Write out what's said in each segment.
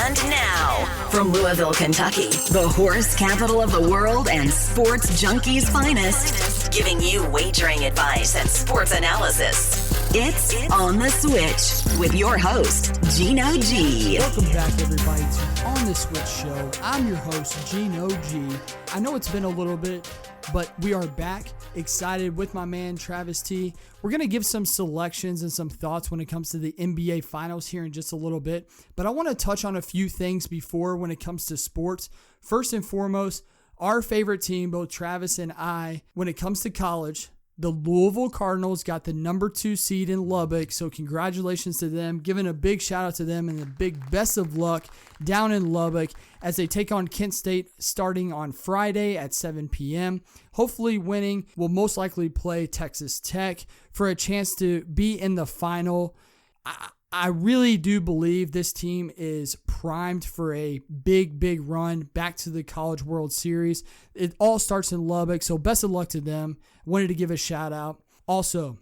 And now, from Louisville, Kentucky, the horse capital of the world and sports junkies' finest, giving you wagering advice and sports analysis. It's On the Switch with your host, Gino G. Welcome back, everybody, to On the Switch Show. I'm your host, Gino G. I know it's been a little bit, but we are back, excited with my man, Travis T. We're going to give some selections and some thoughts when it comes to the NBA Finals here in just a little bit, but I want to touch on a few things before when it comes to sports. First and foremost, our favorite team, both Travis and I, when it comes to college, the Louisville Cardinals got the number 2 seed in Lubbock, so congratulations to them. Giving a big shout out to them and a big best of luck down in Lubbock as they take on Kent State starting on Friday at 7 p.m. Hopefully winning. Will most likely play Texas Tech for a chance to be in the final. I really do believe this team is primed for a big run back to the College World Series. It all starts in Lubbock, so best of luck to them. Wanted to give a shout out. Also,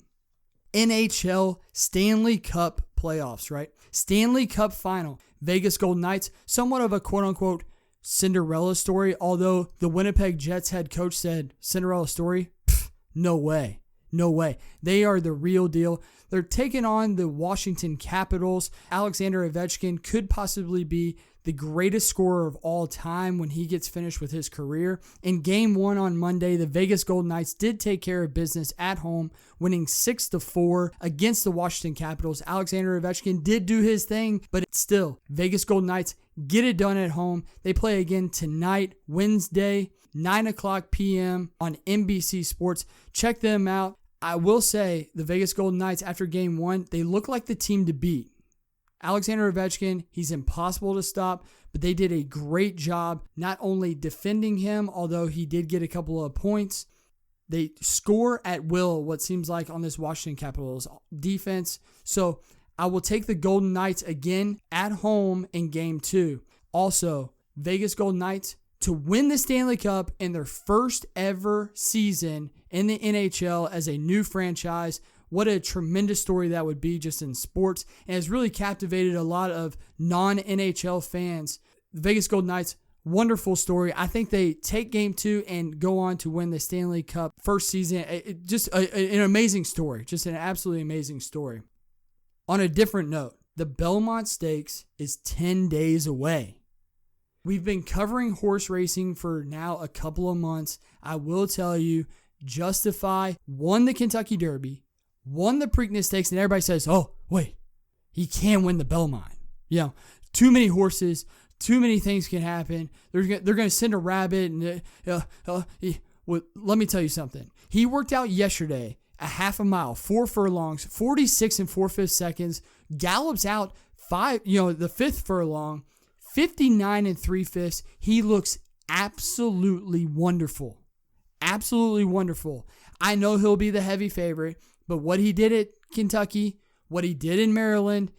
NHL Stanley Cup playoffs, right? Stanley Cup final. Vegas Golden Knights, somewhat of a quote-unquote Cinderella story, although the Winnipeg Jets head coach said, Cinderella story? Pfft, no way. No way. They are the real deal. They're taking on the Washington Capitals. Alexander Ovechkin could possibly be the greatest scorer of all time when he gets finished with his career. In Game 1 on Monday, the Vegas Golden Knights did take care of business at home, winning 6-4 against the Washington Capitals. Alexander Ovechkin did do his thing, but still, Vegas Golden Knights get it done at home. They play again tonight, Wednesday, 9:00 p.m. on NBC Sports. Check them out. I will say the Vegas Golden Knights, after Game 1, they look like the team to beat. Alexander Ovechkin, he's impossible to stop, but they did a great job not only defending him, although he did get a couple of points. They score at will, what seems like, on this Washington Capitals defense. So I will take the Golden Knights again at home in Game 2. Also, Vegas Golden Knights to win the Stanley Cup in their first ever season in the NHL as a new franchise. What a tremendous story that would be just in sports, and has really captivated a lot of non-NHL fans. The Vegas Golden Knights, wonderful story. I think they take Game 2 and go on to win the Stanley Cup first season. Just an amazing story, just an absolutely amazing story. On a different note, the Belmont Stakes is 10 days away. We've been covering horse racing for now a couple of months. I will tell you, Justify won the Kentucky Derby, won the Preakness Stakes, and everybody says, oh, wait, he can win the Belmont. You know, too many horses, too many things can happen. They're going to send a rabbit. And well, let me tell you something. He worked out yesterday a half a mile, 4 furlongs, 46 and 4/5 seconds, gallops out the 5th furlong, 59 and 3/5. He looks absolutely wonderful. Absolutely wonderful. I know he'll be the heavy favorite, but what he did at Kentucky, what he did in Maryland,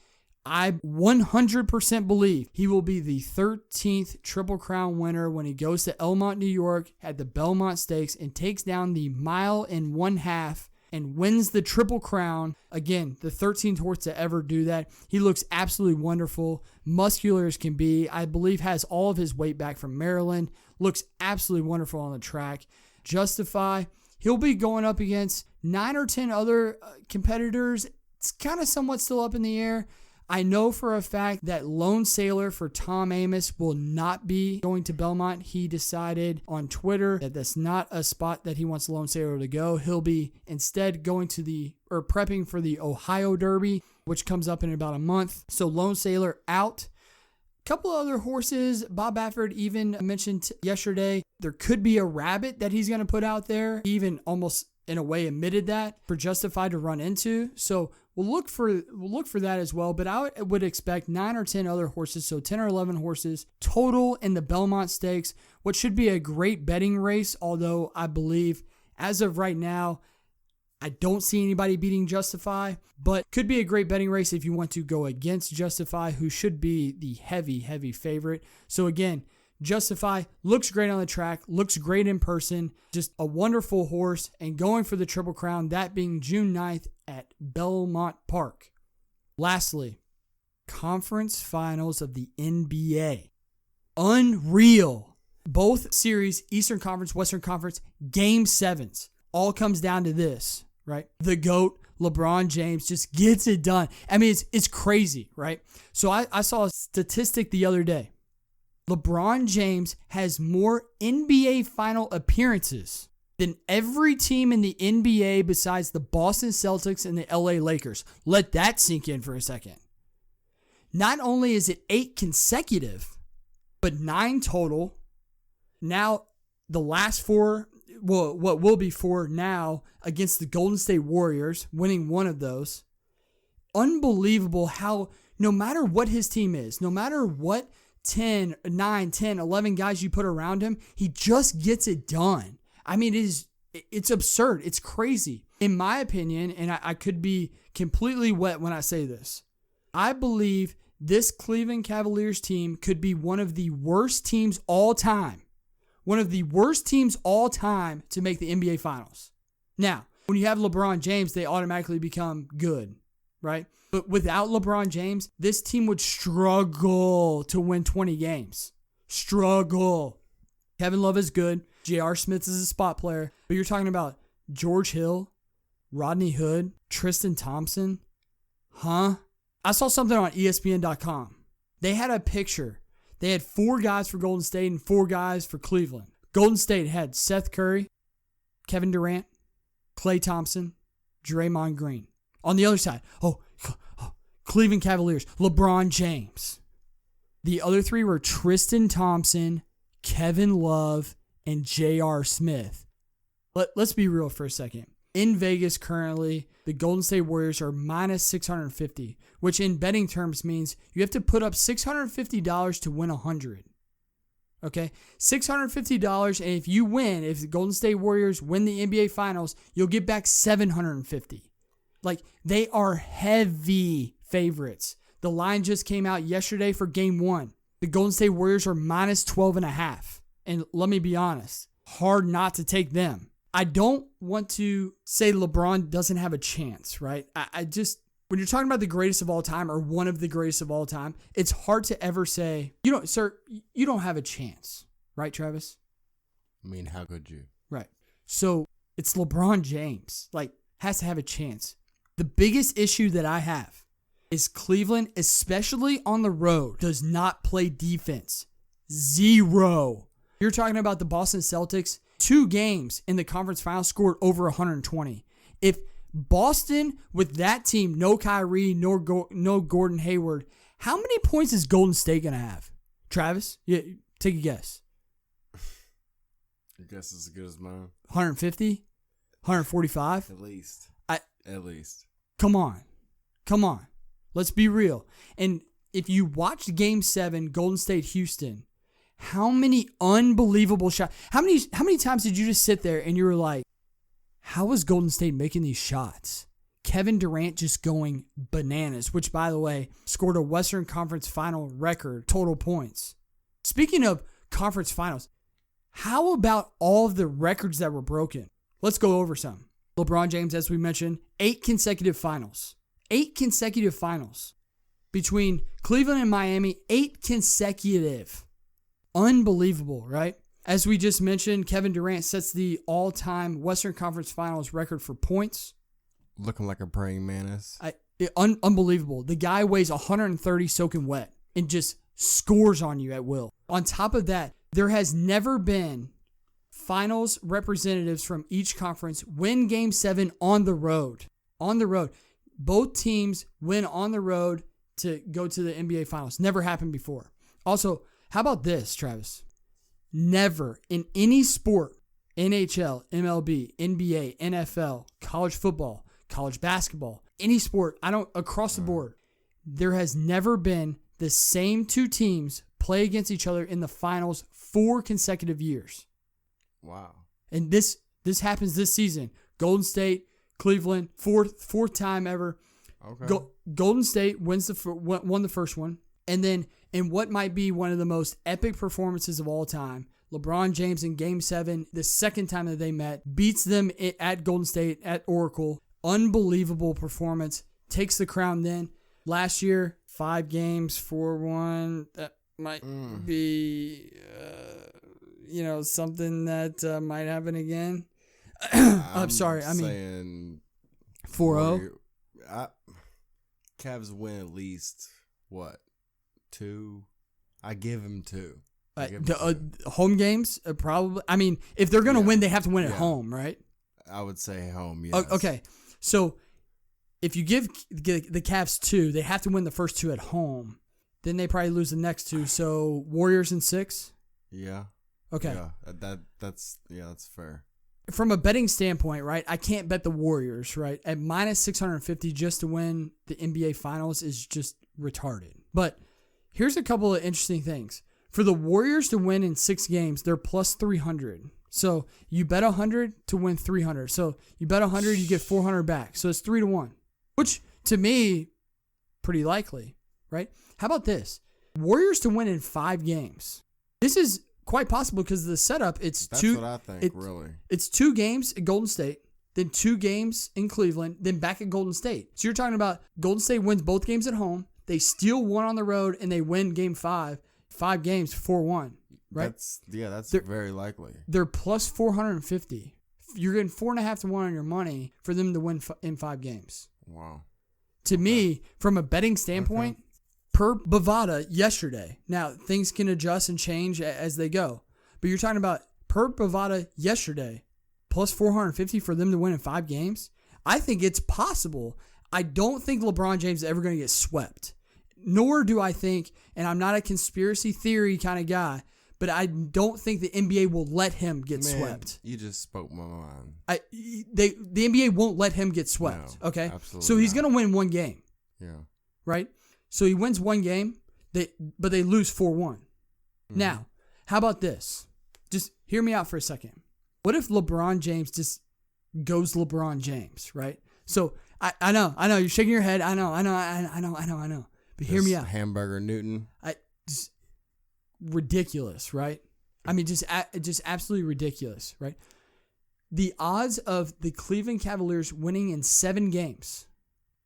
I 100% believe he will be the 13th Triple Crown winner when he goes to Belmont, New York at the Belmont Stakes and takes down the 1.5 miles and wins the Triple Crown. Again, the 13th horse to ever do that. He looks absolutely wonderful, muscular as can be. I believe has all of his weight back from Maryland. Looks absolutely wonderful on the track. Justify, he'll be going up against 9 or 10 other competitors. It's kind of somewhat still up in the air. I know for a fact that Lone Sailor for Tom Amoss will not be going to Belmont. He decided on Twitter that that's not a spot that he wants Lone Sailor to go. He'll be instead going to prepping for the Ohio Derby, which comes up in about a month. So Lone Sailor out. Couple other horses, Bob Baffert even mentioned yesterday, there could be a rabbit that he's going to put out there. He even almost in a way admitted that for Justified to run into. So we'll look for that as well. But I would expect 9 or 10 other horses, so 10 or 11 horses total in the Belmont Stakes, which should be a great betting race. Although I believe as of right now, I don't see anybody beating Justify, but could be a great betting race if you want to go against Justify, who should be the heavy favorite. So again, Justify looks great on the track, looks great in person, just a wonderful horse, and going for the Triple Crown, that being June 9th at Belmont Park. Lastly, conference finals of the NBA. Unreal. Both series, Eastern Conference, Western Conference, game 7s. All comes down to this, right? The GOAT, LeBron James, just gets it done. I mean, it's crazy, right? So I saw a statistic the other day. LeBron James has more NBA final appearances than every team in the NBA besides the Boston Celtics and the LA Lakers. Let that sink in for a second. Not only is it 8 consecutive, but 9 total. Now, the last 4, well, what will be 4 now against the Golden State Warriors, winning one of those. Unbelievable how no matter what his team is, no matter what 10, 9, 10, 11 guys you put around him, he just gets it done. I mean, it's absurd. It's crazy. In my opinion, and I could be completely wet when I say this, I believe this Cleveland Cavaliers team could be one of the worst teams all time. One of the worst teams all time to make the NBA Finals. Now, when you have LeBron James, they automatically become good, right? But without LeBron James, this team would struggle to win 20 games. Struggle. Kevin Love is good. J.R. Smith is a spot player. But you're talking about George Hill, Rodney Hood, Tristan Thompson. Huh? I saw something on ESPN.com. They had a picture. They had 4 guys for Golden State and 4 guys for Cleveland. Golden State had Seth Curry, Kevin Durant, Klay Thompson, Draymond Green. On the other side, Cleveland Cavaliers, LeBron James. The other 3 were Tristan Thompson, Kevin Love, and J.R. Smith. Let's be real for a second. In Vegas currently, the Golden State Warriors are minus 650, which in betting terms means you have to put up $650 to win 100. Okay? $650, and if you win, if the Golden State Warriors win the NBA Finals, you'll get back $750. Like, they are heavy favorites. The line just came out yesterday for Game 1. The Golden State Warriors are minus 12.5. And let me be honest, hard not to take them. I don't want to say LeBron doesn't have a chance, right? I just, when you're talking about the greatest of all time or one of the greatest of all time, it's hard to ever say, sir, you don't have a chance. Right, Travis? I mean, how could you? Right. So it's LeBron James, has to have a chance. The biggest issue that I have is Cleveland, especially on the road, does not play defense. 0. You're talking about the Boston Celtics. 2 games in the conference finals scored over 120. If Boston, with that team, no Kyrie, no Gordon Hayward, how many points is Golden State going to have? Travis, take a guess. Your guess is as good as mine. 150? 145? At least. At least. Come on. Let's be real. And if you watched Game 7, Golden State, Houston, how many unbelievable shots? How many times did you just sit there and you were like, how is Golden State making these shots? Kevin Durant just going bananas, which, by the way, scored a Western Conference final record total points. Speaking of conference finals, how about all of the records that were broken? Let's go over some. LeBron James, as we mentioned, 8 consecutive finals. 8 consecutive finals. Between Cleveland and Miami, 8 consecutive. Unbelievable, right? As we just mentioned, Kevin Durant sets the all-time Western Conference Finals record for points. Looking like a praying mantis. Unbelievable. The guy weighs 130 soaking wet and just scores on you at will. On top of that, there has never been finals representatives from each conference win Game 7 on the road. On the road. Both teams win on the road to go to the NBA Finals. Never happened before. Also, how about this, Travis? Never in any sport, NHL, MLB, NBA, NFL, college football, college basketball, any sport, across the board, there has never been the same 2 teams play against each other in the finals 4 consecutive years. Wow. And this happens this season. Golden State, Cleveland, fourth time ever. Okay. Golden State won the first one. And then in what might be one of the most epic performances of all time, LeBron James in Game 7, the second time that they met, beats them at Golden State, at Oracle. Unbelievable performance. Takes the crown then. Last year, 5 games, 4-1. That might be, something that might happen again. I'm sorry. I mean, saying 4-0. Cavs win at least, what, 2? I give him 2. Home games, probably. I mean, if they're going to win, they have to win at home, right? I would say home, yes. Okay, so if you give the Cavs 2, they have to win the first 2 at home. Then they probably lose the next 2. So Warriors in 6? Yeah. Okay. Yeah, that's fair. From a betting standpoint, right, I can't bet the Warriors, right? At minus 650 just to win the NBA Finals is just retarded. But here's a couple of interesting things. For the Warriors to win in 6 games, they're plus 300. So you bet 100 to win 300. So you bet 100, you get 400 back. So it's 3-1, which to me, pretty likely, right? How about this? Warriors to win in 5 games. This is quite possible because of the setup. That's what I think, really. It's 2 games at Golden State, then 2 games in Cleveland, then back at Golden State. So you're talking about Golden State wins both games at home. They steal 1 on the road, and they win game 5. 5 games, 4-1, right? That's very likely. They're plus 450. You're getting 4.5 to 1 on your money for them to win in 5 games. Wow. To me, from a betting standpoint, per Bovada yesterday. Now, things can adjust and change as they go. But you're talking about per Bovada yesterday, plus 450 for them to win in 5 games. I think it's possible. I don't think LeBron James is ever going to get swept. Nor do I think, and I'm not a conspiracy theory kind of guy, but I don't think the NBA will let him get swept. You just spoke my mind. The NBA won't let him get swept. No, okay, absolutely so he's going to win 1 game. Yeah. Right. So he wins 1 game, but they lose 4-1. Mm-hmm. Now, how about this? Just hear me out for a second. What if LeBron James just goes LeBron James? Right. So I know you're shaking your head. I know. But hear me out. Hamburger Newton. Just ridiculous, right? I mean, just absolutely ridiculous, right? The odds of the Cleveland Cavaliers winning in 7 games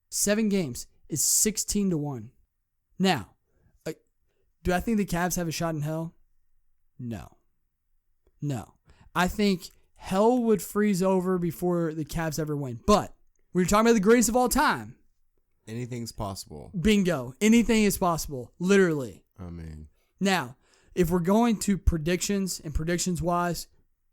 is 16-1. Now, do I think the Cavs have a shot in hell? No. I think hell would freeze over before the Cavs ever win. But we're talking about the greatest of all time. Anything's possible. Bingo. Anything is possible. Literally. I mean. Now, if we're going to predictions and predictions-wise,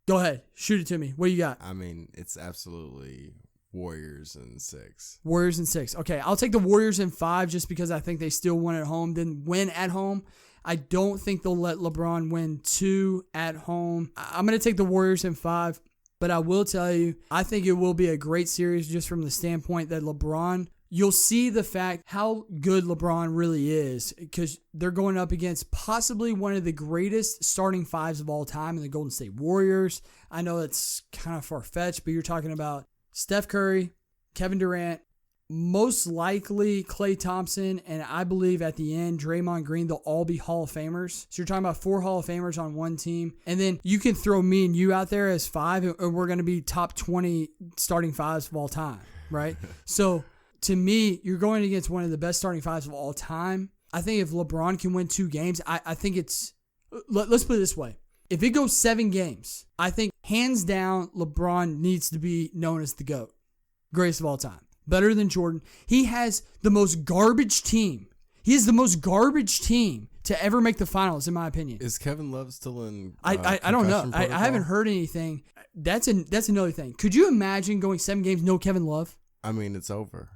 go ahead. Shoot it to me. What do you got? I mean, it's absolutely Warriors in 6. Warriors in 6. Okay, I'll take the Warriors in 5 just because I think they still win at home. Then win at home. I don't think they'll let LeBron win 2 at home. I'm going to take the Warriors in 5, but I will tell you, I think it will be a great series just from the standpoint that LeBron, you'll see the fact how good LeBron really is because they're going up against possibly one of the greatest starting 5s of all time in the Golden State Warriors. I know it's kind of far-fetched, but you're talking about Steph Curry, Kevin Durant, most likely Klay Thompson, and I believe at the end, Draymond Green, they'll all be Hall of Famers. So you're talking about 4 Hall of Famers on one team. And then you can throw me and you out there as 5, and we're going to be top 20 starting 5s of all time, right? So to me, you're going against one of the best starting 5s of all time. I think if LeBron can win 2 games, I think it's... Let's put it this way. If it goes 7 games, I think hands down, LeBron needs to be known as the GOAT. Greatest of all time. Better than Jordan. He has the most garbage team. He is the most garbage team to ever make the finals, in my opinion. Is Kevin Love still in I don't know. I haven't heard anything. That's another thing. Could you imagine going 7 games, no Kevin Love? I mean, it's over.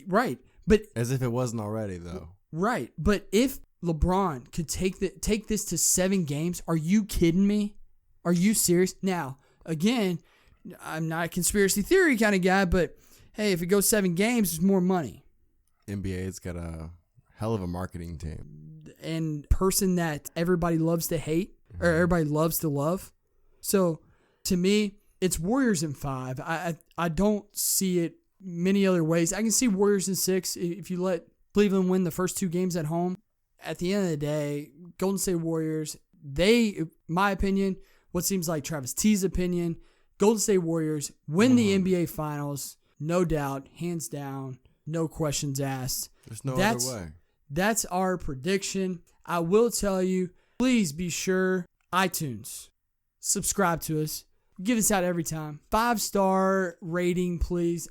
Right. But as if it wasn't already, though. Right. But if LeBron could take this to 7 games, are you kidding me? Are you serious? Now, again, I'm not a conspiracy theory kind of guy, but hey, if it goes 7 games, there's more money. NBA's got a hell of a marketing team. And person that everybody loves to hate or everybody loves to love. So, to me, it's Warriors in 5. I don't see it many other ways. I can see Warriors in 6 if you let Cleveland win the first 2 games at home. At the end of the day, Golden State Warriors, my opinion, what seems like Travis T's opinion, Golden State Warriors win the NBA Finals. No doubt, hands down, no questions asked. There's no other way. that's our prediction. I will tell you, please be sure, iTunes, subscribe to us. Give us out every time. 5-star rating, please.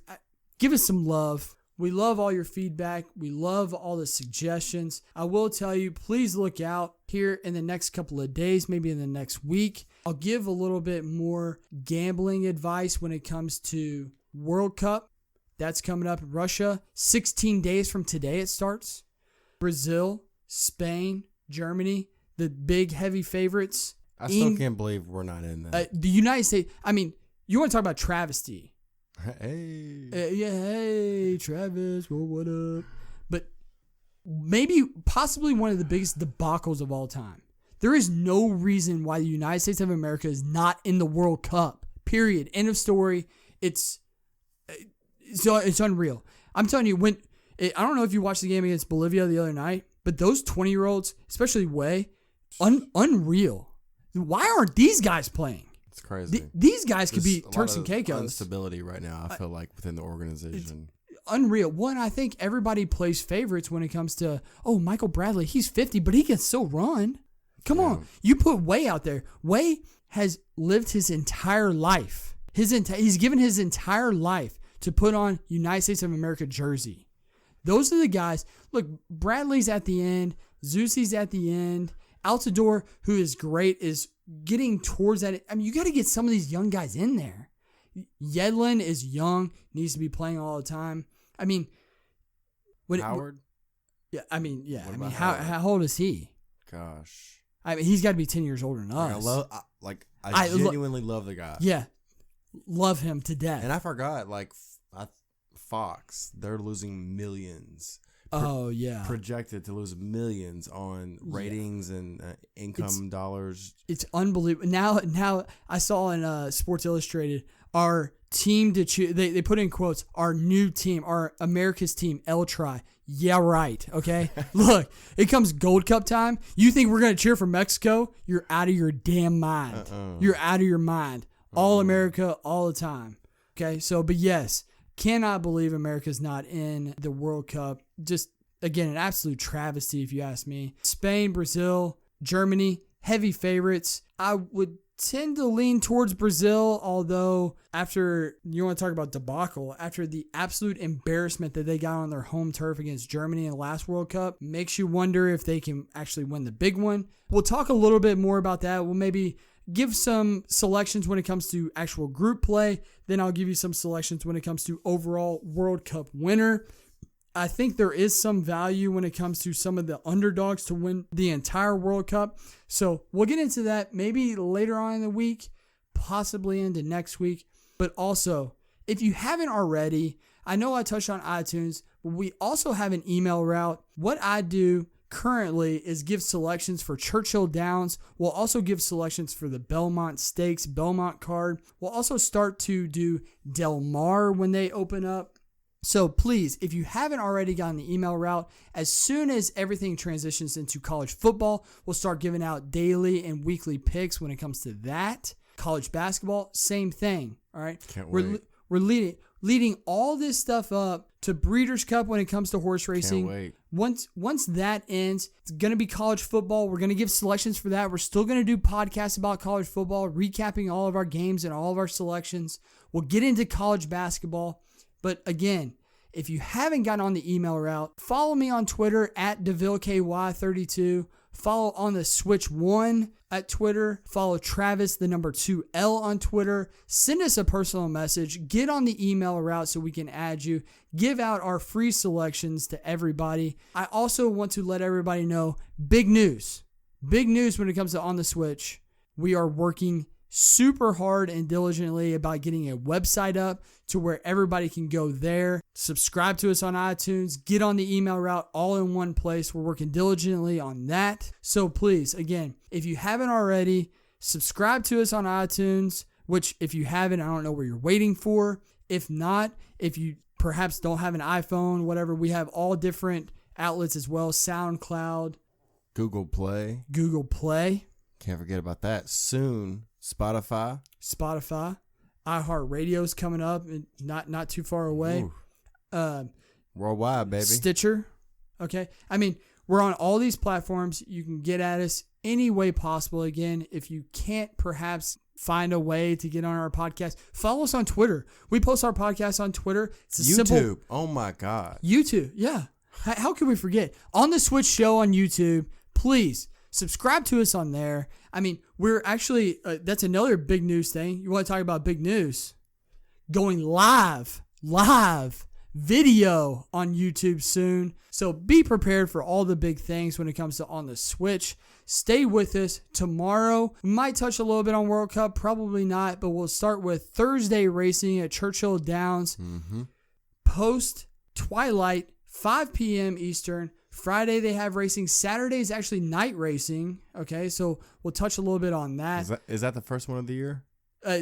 Give us some love. We love all your feedback. We love all the suggestions. I will tell you, please look out here in the next couple of days, maybe in the next week. I'll give a little bit more gambling advice when it comes to World Cup. That's coming up. Russia, 16 days from today it starts. Brazil, Spain, Germany, the big heavy favorites. I still can't believe we're not in that. The United States, I mean, you want to talk about travesty. Hey. Hey, Travis, well, what up? But maybe, possibly one of the biggest debacles of all time. There is no reason why the United States of America is not in the World Cup. Period. End of story. It's unreal. I'm telling you, I don't know if you watched the game against Bolivia the other night, but those 20-year-olds, especially Way, unreal. Why aren't these guys playing? It's crazy. These guys could be Turks and Caicos. Caicos. Instability right now, I feel like, within the organization. It's unreal. One, I think everybody plays favorites when it comes to, Michael Bradley, he's 50, but he can still run. Come on. You put Way out there. Way has lived his entire life. He's given his entire life to put on United States of America jersey. Those are the guys. Look, Bradley's at the end. Zusi's at the end. Altidore, who is great, is getting towards that. I mean, you got to get some of these young guys in there. Yedlin is young, needs to be playing all the time. I mean, Howard? Yeah. How old is he? Gosh. I mean, he's got to be 10 years older than us. I genuinely love the guy. Yeah. Love him to death. And I forgot, Fox, they're losing millions. Projected to lose millions on ratings and income dollars. It's unbelievable. Now I saw in Sports Illustrated, our team to choose, they put in quotes, our new team, our America's team, El-Tri. Yeah, right. Okay. Look, it comes Gold Cup time. You think we're going to cheer for Mexico? You're out of your damn mind. You're out of your mind. All America, all the time. Okay. So, but yes, cannot believe America's not in the World Cup. Just, again, an absolute travesty if you ask me. Spain, Brazil, Germany, heavy favorites. I would tend to lean towards Brazil, although after, you want to talk about debacle, after the absolute embarrassment that they got on their home turf against Germany in the last World Cup, makes you wonder if they can actually win the big one. We'll talk a little bit more about that. We'll maybe give some selections when it comes to actual group play. Then I'll give you some selections when it comes to overall World Cup winner. I think there is some value when it comes to some of the underdogs to win the entire World Cup. So we'll get into that maybe later on in the week, possibly into next week. But also, if you haven't already, I know I touched on iTunes, but we also have an email route. What I do currently is give selections for Churchill Downs. We'll also give selections for the Belmont Stakes, Belmont card. We'll also start to do Del Mar when they open up. So please, if you haven't already gotten the email route, as soon as everything transitions into college football, we'll start giving out daily and weekly picks when it comes to that. College basketball, same thing. All right. Can't wait. We're leading all this stuff up to Breeders' Cup when it comes to horse racing. Can't wait. Once that ends, it's going to be college football. We're going to give selections for that. We're still going to do podcasts about college football, recapping all of our games and all of our selections. We'll get into college basketball. But again, if you haven't gotten on the email route, follow me on Twitter at DeVilleKY32. Follow on the Switch 1 at Twitter. Follow Travis, the number 2L on Twitter. Send us a personal message. Get on the email route so we can add you. Give out our free selections to everybody. I also want to let everybody know, big news. Big news when it comes to On the Switch. We are working super hard and diligently about getting a website up to where everybody can go there, subscribe to us on iTunes, get on the email route all in one place. We're working diligently on that. So please, again, if you haven't already, subscribe to us on iTunes, which if you haven't, I don't know what you're waiting for. If not, if you perhaps don't have an iPhone, whatever, we have all different outlets as well. SoundCloud, Google Play. Can't forget about that. Soon, Spotify. iHeartRadio's coming up, and not too far away. Worldwide, baby. Stitcher. Okay. I mean, We're on all these platforms. You can get at us any way possible. Again, if you can't perhaps find a way to get on our podcast, follow us on Twitter. We post our podcast on Twitter. It's YouTube. Oh my God. YouTube. Yeah. How can we forget? On the Switch Show on YouTube, please subscribe to us on there. I mean, we're actually, that's another big news thing. You want to talk about big news? Going live video on YouTube soon. So be prepared for all the big things when it comes to On the Switch. Stay with us. Tomorrow, we might touch a little bit on World Cup, probably not, but we'll start with Thursday racing at Churchill Downs. Post Twilight, 5 p.m. Eastern. Friday, they have racing. Saturday is actually night racing. Okay, so we'll touch a little bit on that. Is that the first one of the year?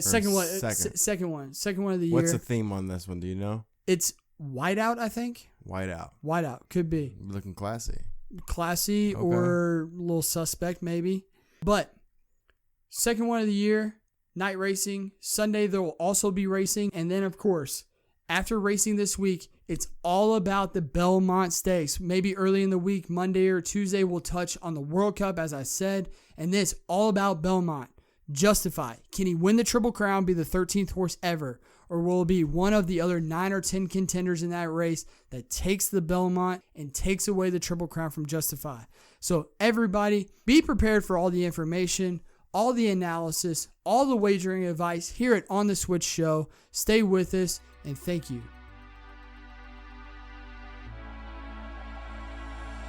Second one. Second one of the year. What's the theme on this one? Do you know? It's whiteout, I think. Whiteout. Could be. Looking classy. Okay. Or a little suspect, maybe. But second one of the year, night racing. Sunday, there will also be racing. And then, of course, after racing this week, it's all about the Belmont Stakes. Maybe early in the week, Monday or Tuesday, we'll touch on the World Cup, as I said. And this, all about Belmont. Justify. Can he win the Triple Crown, be the 13th horse ever? Or will it be one of the other 9 or 10 contenders in that race that takes the Belmont and takes away the Triple Crown from Justify? So everybody, be prepared for all the information, all the analysis, all the wagering advice here at On the Switch Show. Stay with us, and thank you.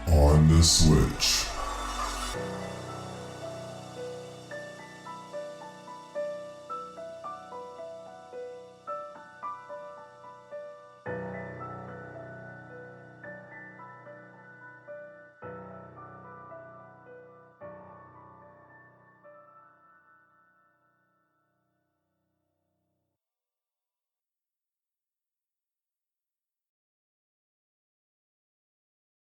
On the Switch.